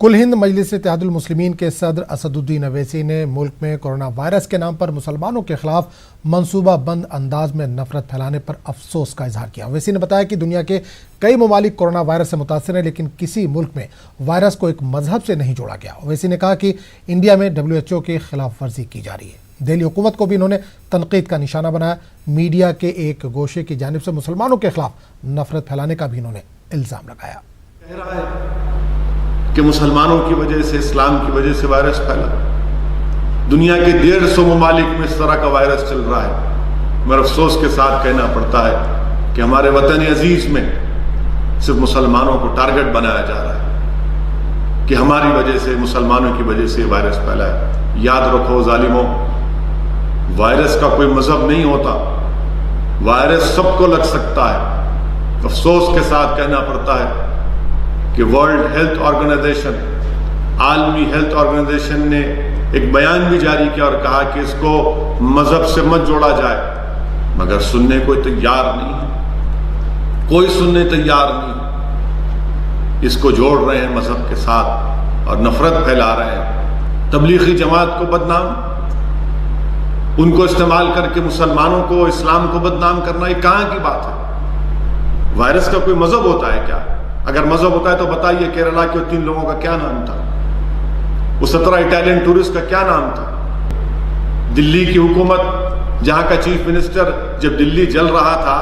कुल हिंद मजलिस इत्तेहादुल मुस्लिमीन के सदर असदुद्दीन अवैसी ने मुल्क में कोरोना वायरस के नाम पर मुसलमानों के खिलाफ मंसूबा बंद अंदाज में नफरत फैलाने पर अफसोस का इजहार किया। अवैसी ने बताया कि दुनिया के कई ममालिक कोरोना वायरस से मुतासर हैं, लेकिन किसी मुल्क में वायरस को एक मजहब से नहीं जोड़ा गया। अवैसी ने कहा कि इंडिया में WHO की खिलाफ वर्जी की जा रही है। दिल्ली हुकूमत को भी इन्होंने तनकीद का निशाना बनाया। मीडिया के एक गोशे की जानिब से मुसलमानों के खिलाफ नफरत फैलाने का भी इन्होंने इल्ज़ाम लगाया कि मुसलमानों की वजह से, इस्लाम की वजह से वायरस फैला। दुनिया के 150 ममालिक में इस तरह का वायरस चल रहा है। मगर अफसोस के साथ कहना पड़ता है कि हमारे वतन अजीज में सिर्फ मुसलमानों को टारगेट बनाया जा रहा है कि हमारी वजह से, मुसलमानों की वजह से वायरस फैला है। याद रखो जालिमों, वायरस का कोई मजहब नहीं होता। वायरस सबको लग सकता है। अफसोस के साथ कहना पड़ता है कि वर्ल्ड हेल्थ ऑर्गेनाइजेशन, आलमी हेल्थ ऑर्गेनाइजेशन ने एक बयान भी जारी किया और कहा कि इसको मजहब से मत जोड़ा जाए, मगर सुनने कोई तैयार नहीं है। कोई सुनने तैयार नहीं। इसको जोड़ रहे हैं मजहब के साथ और नफरत फैला रहे हैं। तबलीगी जमात को बदनाम, उनको इस्तेमाल करके मुसलमानों को, इस्लाम को बदनाम करना, ये कहां की बात है? वायरस का कोई मजहब होता है क्या? अगर मजहब होता है तो बताइए, केरला के 3 लोगों का क्या नाम था? वो 17 इटालियन टूरिस्ट का क्या नाम था? दिल्ली की हुकूमत, जहां का चीफ मिनिस्टर जब दिल्ली जल रहा था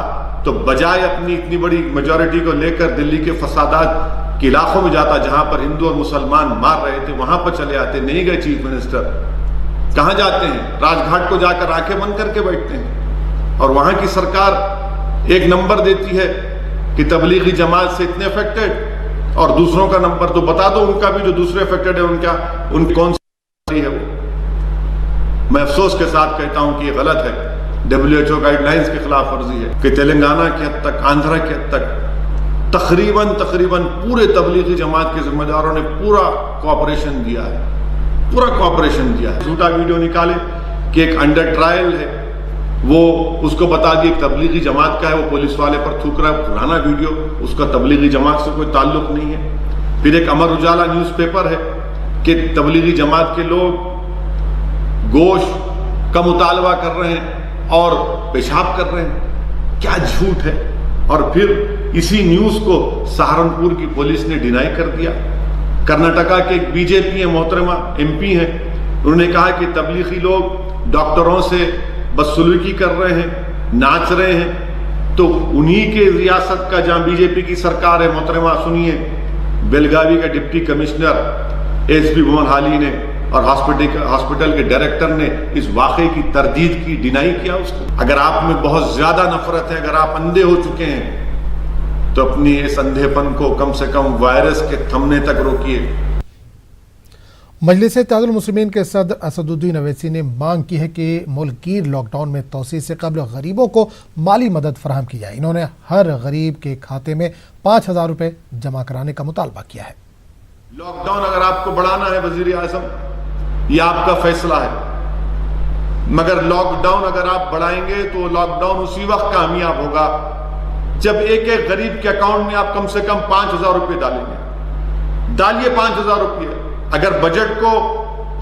तो बजाय अपनी इतनी बड़ी मेजॉरिटी को लेकर दिल्ली के फसादात के इलाकों में जाता, जहां पर हिंदू और मुसलमान मार रहे थे, वहां पर चले आते। नहीं गए चीफ मिनिस्टर। कहां जाते हैं? राजघाट को जाकर आंखें बंद करके बैठते हैं। और वहां की सरकार एक नंबर देती है कि तबलीगी जमात से इतने अफेक्टेड, और दूसरों का नंबर तो बता दो उनका भी, जो दूसरे अफेक्टेड है उनकी कौन सी है वो। मैं अफसोस के साथ कहता हूं कि ये गलत है। WHO गाइडलाइंस की खिलाफ वर्जी है कि तेलंगाना की हद तक, आंध्रा की हद तक तकरीबन पूरे तबलीगी जमात के जिम्मेदारों ने पूरा कोऑपरेशन दिया है। झूठा वीडियो निकाले कि एक अंडर ट्रायल है, वो उसको बता दिए तबलीगी जमात का है, वो पुलिस वाले पर थूक रहा है। पुराना वीडियो, उसका तबलीगी जमात से कोई ताल्लुक नहीं है। फिर एक अमर उजाला न्यूज़पेपर है कि तबलीगी जमात के लोग गोश्त का मुतालबा कर रहे हैं और पेशाब कर रहे हैं। क्या झूठ है। और फिर इसी न्यूज को सहारनपुर की पुलिस ने डिनाई कर दिया। कर्नाटका के एक बीजेपी है, मोहतरमा MP है, उन्होंने कहा कि तबलीगी लोग डॉक्टरों से बदसलूकी कर रहे हैं, नाच रहे हैं। तो उन्हीं के रियासत का, जहां बीजेपी की सरकार है, मोहतरमा सुनिए, बेलगावी का डिप्टी कमिश्नर SP मोहन हाली ने और हॉस्पिटल के डायरेक्टर ने इस वाकये की तरदीद की, डिनाई किया उसको। अगर आप में बहुत ज्यादा नफरत है, अगर आप अंधे हो चुके हैं, तो अपनी इस अंधेपन को कम से कम वायरस के थमने तक रोकिए। मजलिस इत्तेहादुल मुस्लिमीन के सदर असदुद्दीन अवैसी ने मांग की है कि मुल्क गिर लॉकडाउन में तोसी से कबल गरीबों को माली मदद फराहम की जाए। इन्होंने हर गरीब के खाते में 5,000 रुपये जमा कराने का मुतालबा किया है। लॉकडाउन अगर आपको बढ़ाना है वजीर आजम, ये आपका फैसला है, मगर लॉकडाउन अगर आप बढ़ाएंगे तो लॉकडाउन उसी वक्त कामयाब होगा जब एक एक गरीब के अकाउंट में आप कम से कम 5,000 रुपये डालेंगे। डालिए 5,000 रुपये। अगर बजट को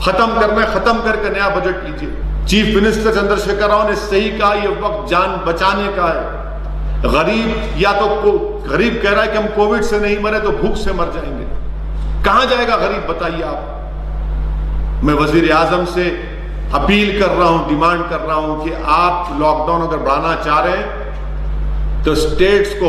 खत्म करना है, खत्म करके नया बजट लीजिए। चीफ मिनिस्टर चंद्रशेखर राव ने सही कहा, ये वक्त जान बचाने का है। गरीब या तो गरीब कह रहा है कि हम कोविड से नहीं मरे तो भूख से मर जाएंगे। कहां जाएगा गरीब, बताइए आप। मैं वजीर आजम से अपील कर रहा हूं, डिमांड कर रहा हूं कि आप लॉकडाउन अगर बढ़ाना चाह रहे हैं तो स्टेट्स को,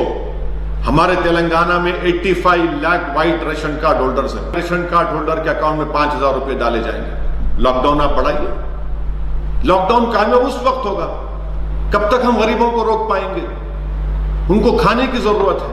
हमारे तेलंगाना में 85 lakh white ration card holders हैं। रेशन कार्ड होल्डर के अकाउंट में 5,000 रुपये डाले जाएंगे। लॉकडाउन आप बढ़ाइए। लॉकडाउन कामयाब उस वक्त होगा, कब तक हम गरीबों को रोक पाएंगे? उनको खाने की जरूरत है।